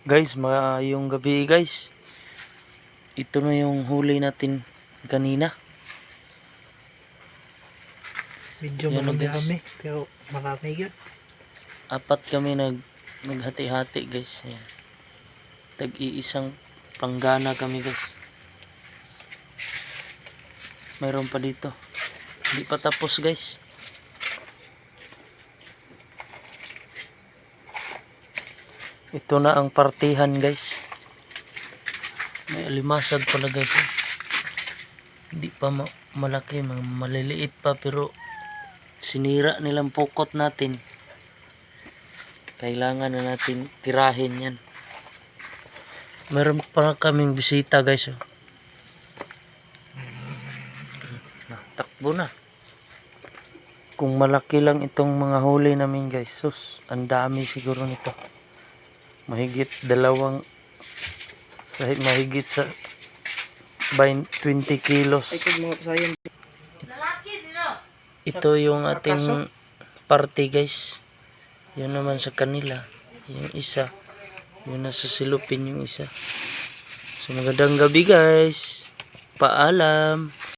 Guys, maayong gabi guys. Ito na yung huli natin kanina. Medyo Yan, marami pero marami yun. Apat kami naghati-hati guys. Ayan. Tag-iisang panggana kami guys. Mayroon pa dito. Hindi pa tapos guys. Ito na ang partihan guys. May alimasag pala guys. Hindi pa malaki, maliliit pa pero sinira nilang pukot natin. Kailangan na natin tirahin yan. Meron pa kaming bisita guys. Takbo na. Kung malaki lang itong mga huli namin guys, sus, ang dami siguro nito. Mahigit sa 20 kilos. Ito yung ating party guys. Yun naman sa kanila. Yung isa. Yun nasa silupin yung isa. So magandang gabi guys. Paalam.